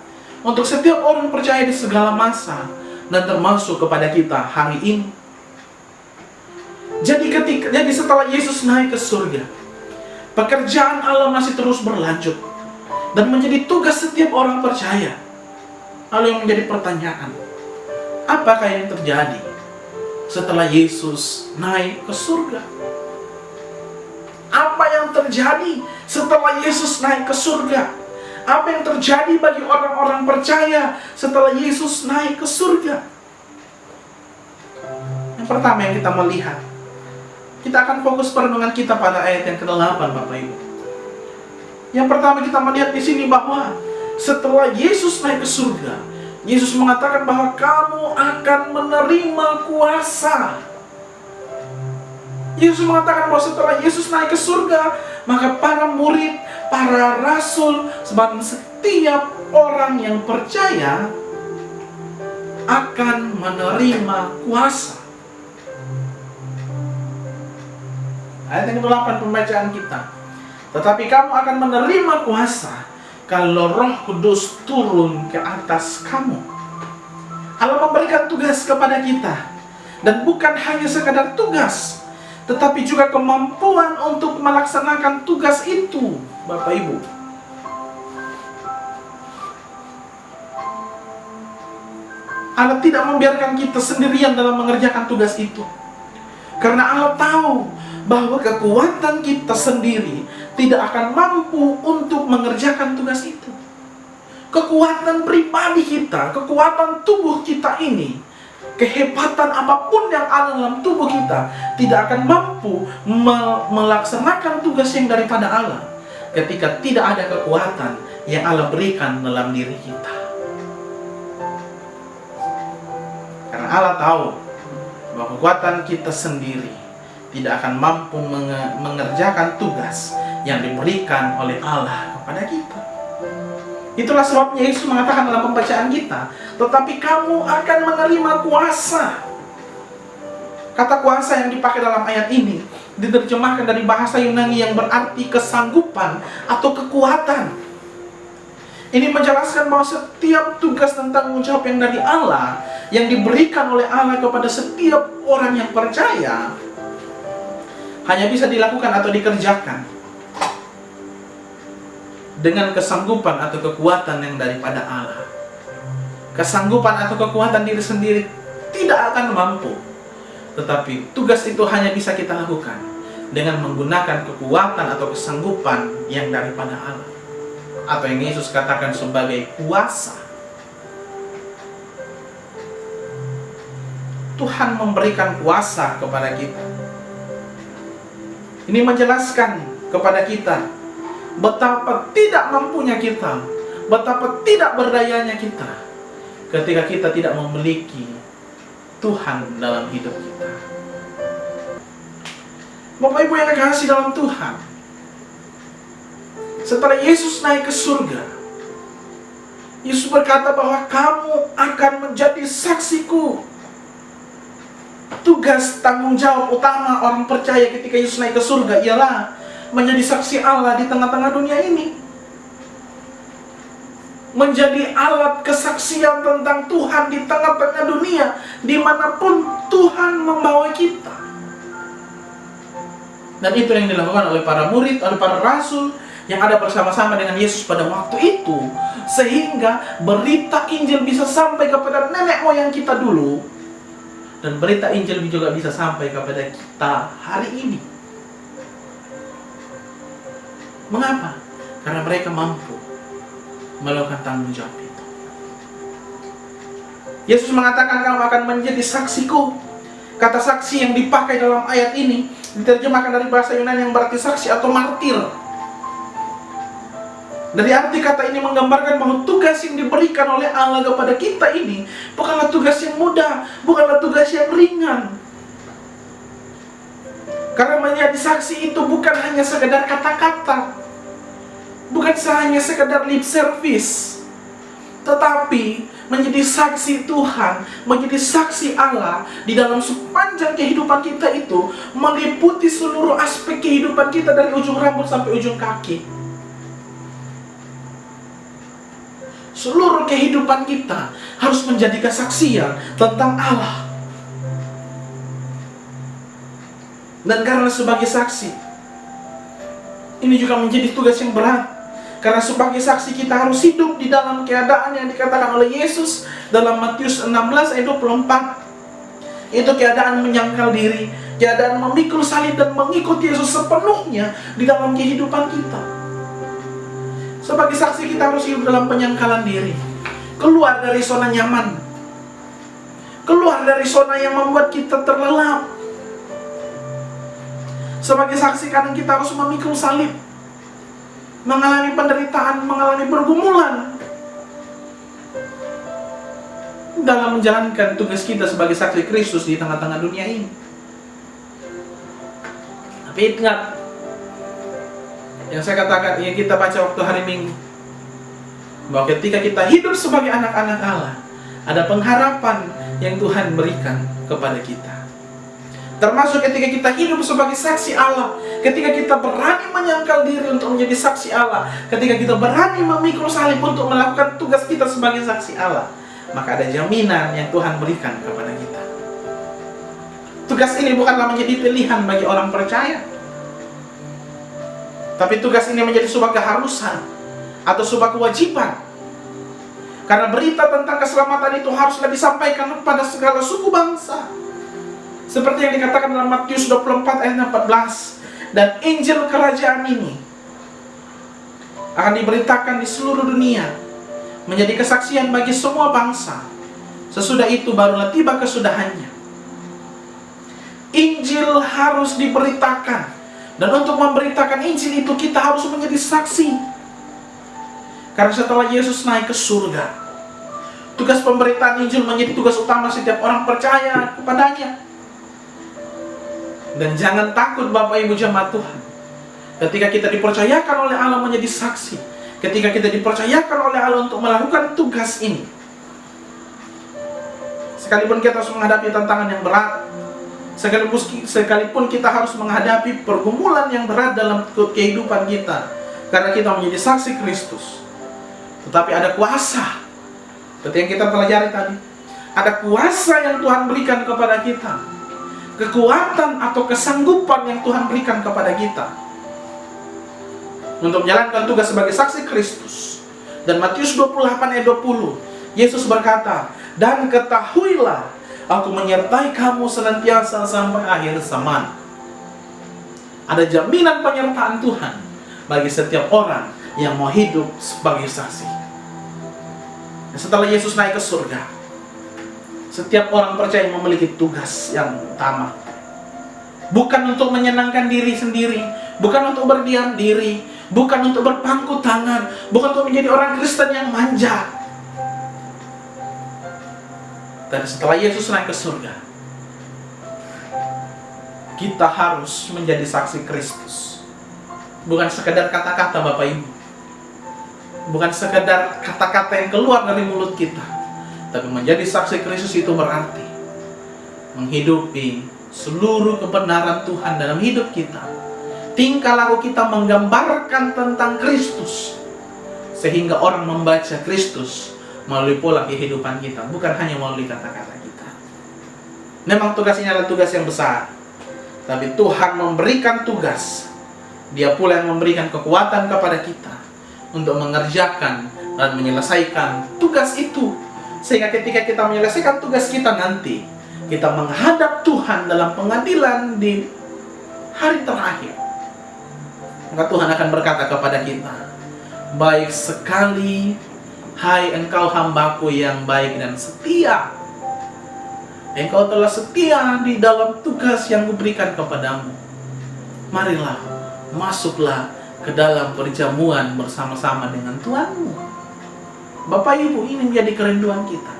untuk setiap orang percaya di segala masa, dan termasuk kepada kita hari ini. Jadi setelah Yesus naik ke surga, pekerjaan Allah masih terus berlanjut dan menjadi tugas setiap orang percaya. Lalu yang menjadi pertanyaan, apakah yang terjadi setelah Yesus naik ke surga? Apa yang terjadi setelah Yesus naik ke surga? Apa yang terjadi bagi orang-orang percaya setelah Yesus naik ke surga? Yang pertama yang kita melihat, kita akan fokus perenungan kita pada ayat yang ke-8, Bapak Ibu. Yang pertama kita melihat di sini bahwa setelah Yesus naik ke surga, Yesus mengatakan bahwa kamu akan menerima kuasa. Yesus mengatakan bahwa setelah Yesus naik ke surga, maka para murid, para rasul, sebab setiap orang yang percaya akan menerima kuasa. Ayat yang ke-8 pembacaan kita. Tetapi kamu akan menerima kuasa kalau Roh Kudus turun ke atas kamu. Allah memberikan tugas kepada kita. Dan bukan hanya sekadar tugas, tetapi juga kemampuan untuk melaksanakan tugas itu, Bapak Ibu. Allah tidak membiarkan kita sendirian dalam mengerjakan tugas itu. Karena Allah tahu bahwa kekuatan kita sendiri tidak akan mampu untuk mengerjakan tugas itu. Kekuatan pribadi kita, kekuatan tubuh kita ini, kehebatan apapun yang ada dalam tubuh kita tidak akan mampu melaksanakan tugas yang daripada Allah ketika tidak ada kekuatan yang Allah berikan dalam diri kita. Karena Allah tahu bahwa kekuatan kita sendiri tidak akan mampu mengerjakan tugas yang diberikan oleh Allah kepada kita. Itulah sebabnya Yesus mengatakan dalam pembacaan kita, tetapi kamu akan menerima kuasa. Kata kuasa yang dipakai dalam ayat ini diterjemahkan dari bahasa Yunani yang berarti kesanggupan atau kekuatan. Ini menjelaskan bahwa setiap tugas dan tanggung jawab yang dari Allah, yang diberikan oleh Allah kepada setiap orang yang percaya, hanya bisa dilakukan atau dikerjakan dengan kesanggupan atau kekuatan yang daripada Allah. Kesanggupan atau kekuatan diri sendiri tidak akan mampu. Tetapi tugas itu hanya bisa kita lakukan dengan menggunakan kekuatan atau kesanggupan yang daripada Allah, atau yang Yesus katakan sebagai kuasa. Tuhan memberikan kuasa kepada kita. Ini menjelaskan kepada kita betapa tidak mampunya kita, betapa tidak berdayanya kita ketika kita tidak memiliki Tuhan dalam hidup kita. Bapak Ibu yang dikasihi dalam Tuhan, setelah Yesus naik ke surga, Yesus berkata bahwa kamu akan menjadi saksiku. Tugas tanggung jawab utama orang percaya ketika Yesus naik ke surga ialah menjadi saksi Allah di tengah-tengah dunia ini. Menjadi alat kesaksian tentang Tuhan di tengah-tengah dunia, dimanapun Tuhan membawa kita. Dan itu yang dilakukan oleh para murid, oleh para rasul yang ada bersama-sama dengan Yesus pada waktu itu, sehingga berita Injil bisa sampai kepada nenek moyang kita dulu, dan berita Injil juga bisa sampai kepada kita hari ini. Mengapa? Karena mereka mampu melakukan tanggung jawab itu. Yesus mengatakan kamu akan menjadi saksiku. Kata saksi yang dipakai dalam ayat ini diterjemahkan dari bahasa Yunani yang berarti saksi atau martir. Dari arti kata ini menggambarkan bahwa tugas yang diberikan oleh Allah kepada kita ini bukanlah tugas yang mudah, bukanlah tugas yang ringan. Karena menjadi saksi itu bukan hanya sekedar kata-kata, bukan hanya sekedar lip service, tetapi menjadi saksi Tuhan, menjadi saksi Allah di dalam sepanjang kehidupan kita itu meliputi seluruh aspek kehidupan kita dari ujung rambut sampai ujung kaki. Seluruh kehidupan kita harus menjadi kesaksian tentang Allah. Dan karena sebagai saksi, ini juga menjadi tugas yang berat. Karena sebagai saksi kita harus hidup di dalam keadaan yang dikatakan oleh Yesus dalam Matius 16 ayat 24. Itu keadaan menyangkal diri, keadaan memikul salib dan mengikuti Yesus sepenuhnya di dalam kehidupan kita. Sebagai saksi kita harus hidup dalam penyangkalan diri. Keluar dari zona nyaman. Keluar dari zona yang membuat kita terlelap. Sebagai saksi kadang kita harus memikul salib, mengalami penderitaan, mengalami pergumulan dalam menjalankan tugas kita sebagai saksi Kristus di tengah-tengah dunia ini. Tapi ingat, yang saya katakan, yang kita baca waktu hari Minggu, bahwa ketika kita hidup sebagai anak-anak Allah, ada pengharapan yang Tuhan berikan kepada kita. Termasuk ketika kita hidup sebagai saksi Allah, ketika kita berani menyangkal diri untuk menjadi saksi Allah, ketika kita berani memikul salib untuk melakukan tugas kita sebagai saksi Allah, maka ada jaminan yang Tuhan berikan kepada kita. Tugas ini bukanlah menjadi pilihan bagi orang percaya, tapi tugas ini menjadi sebuah keharusan atau sebuah kewajiban. Karena berita tentang keselamatan itu haruslah disampaikan kepada segala suku bangsa. Seperti yang dikatakan dalam Matius 24 ayat 14. Dan Injil kerajaan ini akan diberitakan di seluruh dunia, menjadi kesaksian bagi semua bangsa. Sesudah itu barulah tiba kesudahannya. Injil harus diberitakan. Dan untuk memberitakan Injil itu kita harus menjadi saksi. Karena setelah Yesus naik ke surga, tugas pemberitaan Injil menjadi tugas utama setiap orang percaya kepadanya. Dan jangan takut Bapak Ibu jemaat Tuhan, ketika kita dipercayakan oleh Allah menjadi saksi, ketika kita dipercayakan oleh Allah untuk melakukan tugas ini, sekalipun kita harus menghadapi tantangan yang berat, sekalipun kita harus menghadapi pergumulan yang berat dalam kehidupan kita, karena kita menjadi saksi Kristus, tetapi ada kuasa. Seperti yang kita pelajari tadi, ada kuasa yang Tuhan berikan kepada kita, kekuatan atau kesanggupan yang Tuhan berikan kepada kita untuk menjalankan tugas sebagai saksi Kristus. Dan Matius 28 ayat 20, Yesus berkata, "Dan ketahuilah, Aku menyertai kamu senantiasa sampai akhir zaman." Ada jaminan penyertaan Tuhan bagi setiap orang yang mau hidup sebagai saksi. Dan setelah Yesus naik ke surga, setiap orang percaya memiliki tugas yang utama. Bukan untuk menyenangkan diri sendiri, bukan untuk berdiam diri, bukan untuk berpangku tangan, bukan untuk menjadi orang Kristen yang manja. Dan setelah Yesus naik ke surga, kita harus menjadi saksi Kristus. Bukan sekedar kata-kata Bapak Ibu, bukan sekedar kata-kata yang keluar dari mulut kita, tapi menjadi saksi Kristus itu berarti menghidupi seluruh kebenaran Tuhan dalam hidup kita. Tingkah laku kita menggambarkan tentang Kristus, sehingga orang membaca Kristus melalui pola kehidupan kita, bukan hanya melalui kata-kata kita. Memang tugas ini adalah tugas yang besar, tapi Tuhan memberikan tugas. Dia pula yang memberikan kekuatan kepada kita untuk mengerjakan dan menyelesaikan tugas itu. Sehingga ketika kita menyelesaikan tugas kita nanti, kita menghadap Tuhan dalam pengadilan di hari terakhir, maka Tuhan akan berkata kepada kita, "Baik sekali, hai engkau hambaku yang baik dan setia. Engkau telah setia di dalam tugas yang kuberikan kepadamu. Marilah, masuklah ke dalam perjamuan bersama-sama dengan Tuhanmu." Bapak Ibu, ini menjadi kerinduan kita.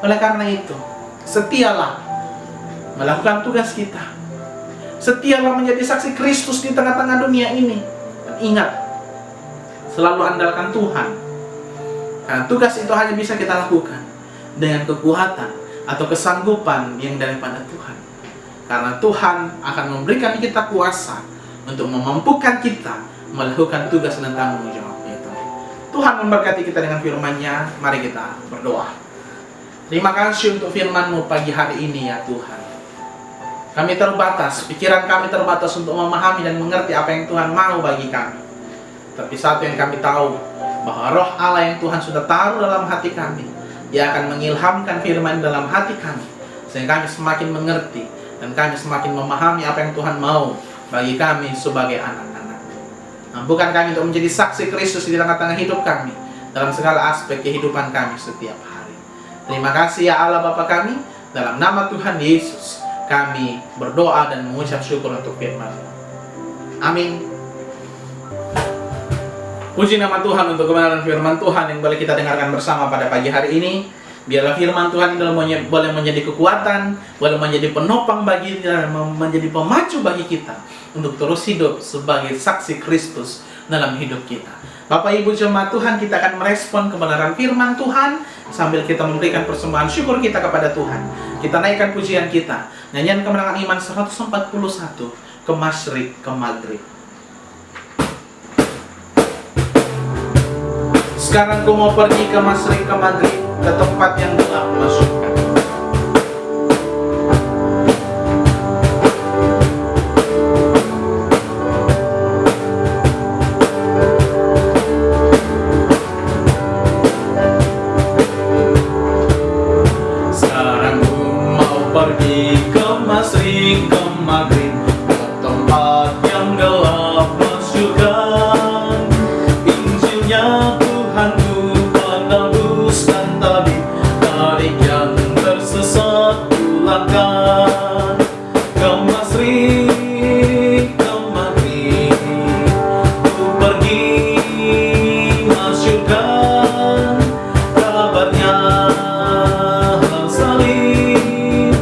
Oleh karena itu, setialah melakukan tugas kita. Setialah menjadi saksi Kristus di tengah-tengah dunia ini. Dan ingat, selalu andalkan Tuhan. Karena tugas itu hanya bisa kita lakukan dengan kekuatan atau kesanggupan yang daripada Tuhan. Karena Tuhan akan memberikan kita kuasa untuk memampukan kita melakukan tugas dan tanggung jawab itu. Tuhan memberkati kita dengan firman-Nya. Mari kita berdoa. Terima kasih untuk firman-Mu pagi hari ini ya Tuhan. Kami terbatas, pikiran kami terbatas untuk memahami dan mengerti apa yang Tuhan mau bagi kami. Tapi satu yang kami tahu, bahwa roh Allah yang Tuhan sudah taruh dalam hati kami, Dia akan mengilhamkan firman dalam hati kami, sehingga kami semakin mengerti dan kami semakin memahami apa yang Tuhan mau bagi kami sebagai anak-anak. Mampukan kami untuk menjadi saksi Kristus di tengah-tengah hidup kami, dalam segala aspek kehidupan kami setiap hari. Terima kasih ya Allah Bapa kami, dalam nama Tuhan Yesus kami berdoa dan mengucap syukur untuk firman-Mu. Amin. Puji nama Tuhan untuk kebenaran firman Tuhan yang boleh kita dengarkan bersama pada pagi hari ini. Biarlah firman Tuhan ini boleh menjadi kekuatan, boleh menjadi penopang bagi kita, menjadi pemacu bagi kita untuk terus hidup sebagai saksi Kristus dalam hidup kita. Bapak Ibu jemaat Tuhan, kita akan merespon kebenaran firman Tuhan sambil kita memberikan persembahan syukur kita kepada Tuhan. Kita naikkan pujian kita, nyanyian kemenangan iman 141, ke masyrik, ke maghrib. Sekarang ku mau pergi ke masyrik, ke maghrib, ke tempat yang gelap masukkan. Sekarang ku mau pergi ke masyrik, ke maghrib, ke tempat yang gelap masukkan. Injilnya Tuhanku penebuskan tabib, tarik yang tersesat pulangkan. Ke masyrik, ke maghrib, ku pergi masyurkan kabarnya salib,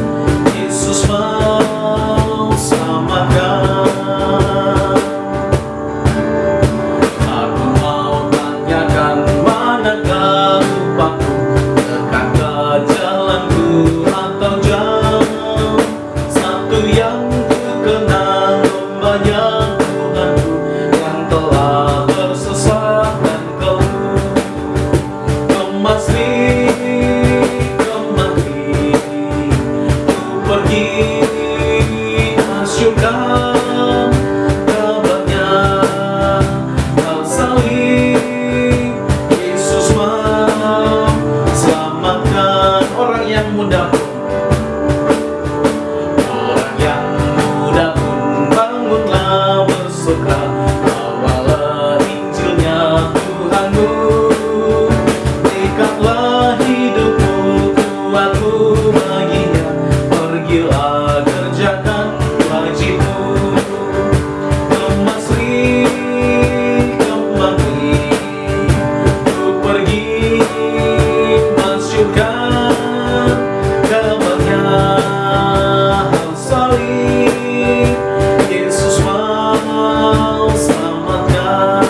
Yesus mau selamatkan. Aku mau tanyakan manakah upahku, dekatkah jalanku atau jauh? Satu yang ku kenal, banyak Tuhanku yang telah tersesat dan keluh. Ke masyrik, ke maghrib, ku pergi masyurkan kabarnya salib, Yesus mau selamatkan. Orang yang muda pun, orang yang muda pun bangunlah bersuka, bawalah Injilnya Tuhanmu. Dekatlah hidupmu, kuatmu baginya, pergilah kerjakan wajibmu. Ke masyrik, ke maghrib, ku pergi masyurkan kabarnya salib, Yesus mau selamatkan.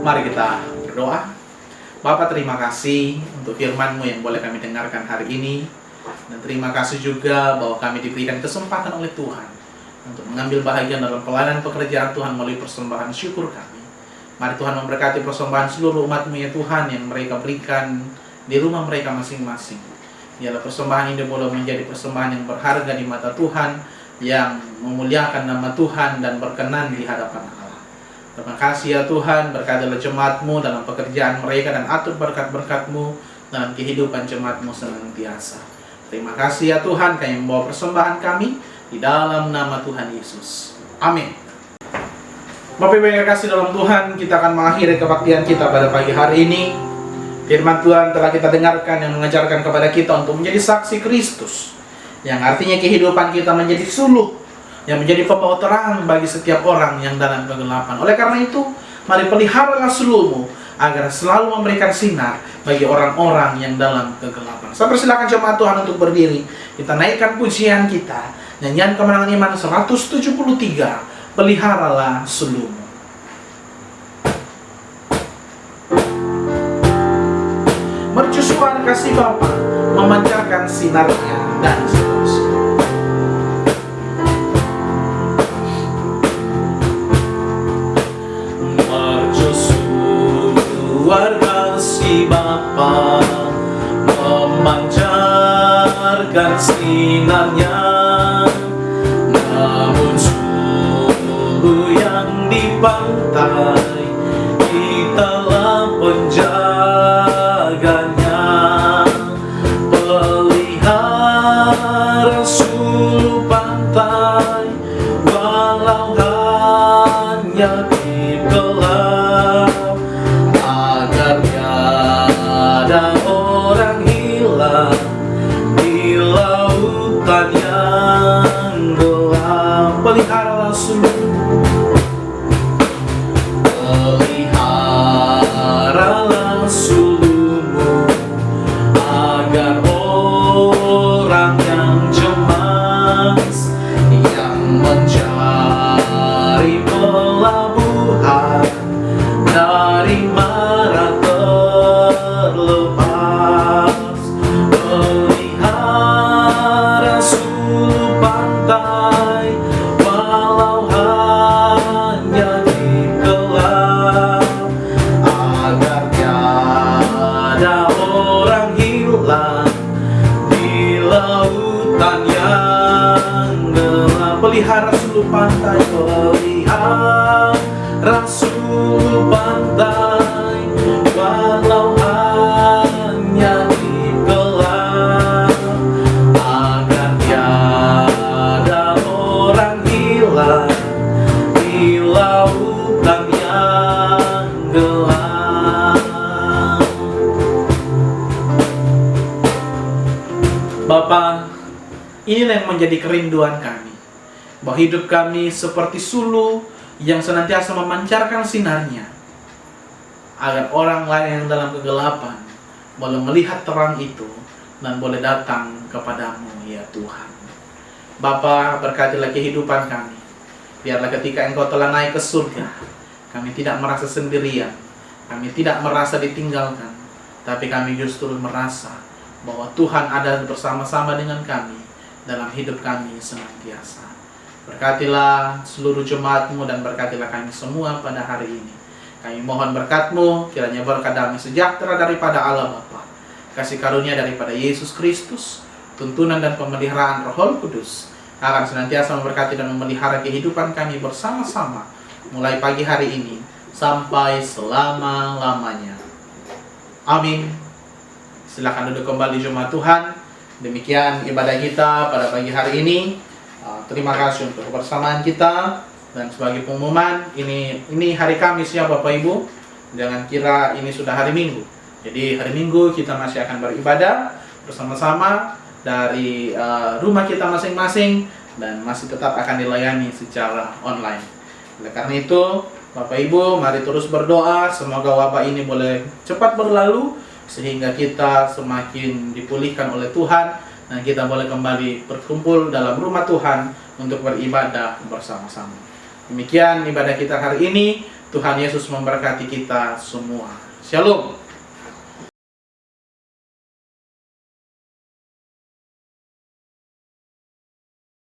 Mari kita berdoa. Bapa, terima kasih untuk firman-Mu yang boleh kami dengarkan hari ini. Dan terima kasih juga bahwa kami diberikan kesempatan oleh Tuhan untuk mengambil bahagian dalam pelayanan pekerjaan Tuhan melalui persembahan syukur kami. Mari Tuhan memberkati persembahan seluruh umat-Mu ya Tuhan yang mereka berikan di rumah mereka masing-masing. Biarlah persembahan ini boleh menjadi persembahan yang berharga di mata Tuhan, yang memuliakan nama Tuhan dan berkenan di hadapan Allah. Terima kasih ya Tuhan, berkatilah jemaat-Mu dalam pekerjaan mereka dan atur berkat-berkat-Mu dalam kehidupan jemaat-Mu senantiasa. Terima kasih ya Tuhan, kami membawa persembahan kami di dalam nama Tuhan Yesus. Amin. Bapak Ibu yang kasih dalam Tuhan, kita akan mengakhiri kebaktian kita pada pagi hari ini. Firman Tuhan telah kita dengarkan yang mengajarkan kepada kita untuk menjadi saksi Kristus, yang artinya kehidupan kita menjadi suluh, yang menjadi pembawa terang bagi setiap orang yang dalam kegelapan. Oleh karena itu, mari peliharalah suluhmu agar selalu memberikan sinar bagi orang-orang yang dalam kegelapan. Saya persilakan jemaat Tuhan untuk berdiri. Kita naikkan pujian kita, nyanyian kemenangan iman 173, peliharalah suluhmu. Mercusuar kasih Bapa, memancarkan sinarnya dan seterusnya. Mercusuar kasih Bapa, memancarkan sinarnya, namun sungguh yang di pantai kitalah penjaganya. Pelihara suluh pantai peliharalah sulukmu, peliharalah sulukmu, agar orang yang cemas, yang mencari pelabuhan dari mara terlepas. Pelihara suluk pantai, walau hanya di gelap, agar tiada orang hilang di lautan yang gelap. Pelihara suluk pantai, pelihara suluk pantai, walau hanya di gelap, agar tiada orang hilang di lautan yang gelap. Bapa, inilah yang menjadi kerinduan kami, bahwa hidup kami seperti sulu yang senantiasa memancarkan sinarnya, agar orang lain yang dalam kegelapan boleh melihat terang itu dan boleh datang kepadamu, ya Tuhan. Bapa, berkatilah kehidupan kami. Biarlah ketika Engkau telah naik ke surga, kami tidak merasa sendirian, kami tidak merasa ditinggalkan, tapi kami justru merasa bahwa Tuhan ada bersama-sama dengan kami dalam hidup kami senantiasa. Berkatilah seluruh jemaat-Mu dan berkatilah kami semua pada hari ini. Kami mohon berkat-Mu, kiranya berkat damai sejahtera daripada Allah Bapa, kasih karunia daripada Yesus Kristus, tuntunan dan pemeliharaan Roh Kudus akan senantiasa memberkati dan memelihara kehidupan kami bersama-sama mulai pagi hari ini sampai selama-lamanya. Amin. Silakan duduk kembali jemaat Tuhan. Demikian ibadah kita pada pagi hari ini. Terima kasih untuk kebersamaan kita. Dan sebagai pengumuman, ini hari Kamis ya Bapak Ibu. Jangan kira ini sudah hari Minggu. Jadi hari Minggu kita masih akan beribadah bersama-sama dari rumah kita masing-masing dan masih tetap akan dilayani secara online. Oleh karena itu, Bapak Ibu, mari terus berdoa semoga wabah ini boleh cepat berlalu sehingga kita semakin dipulihkan oleh Tuhan dan kita boleh kembali berkumpul dalam rumah Tuhan untuk beribadah bersama-sama. Demikian ibadah kita hari ini. Tuhan Yesus memberkati kita semua. Shalom.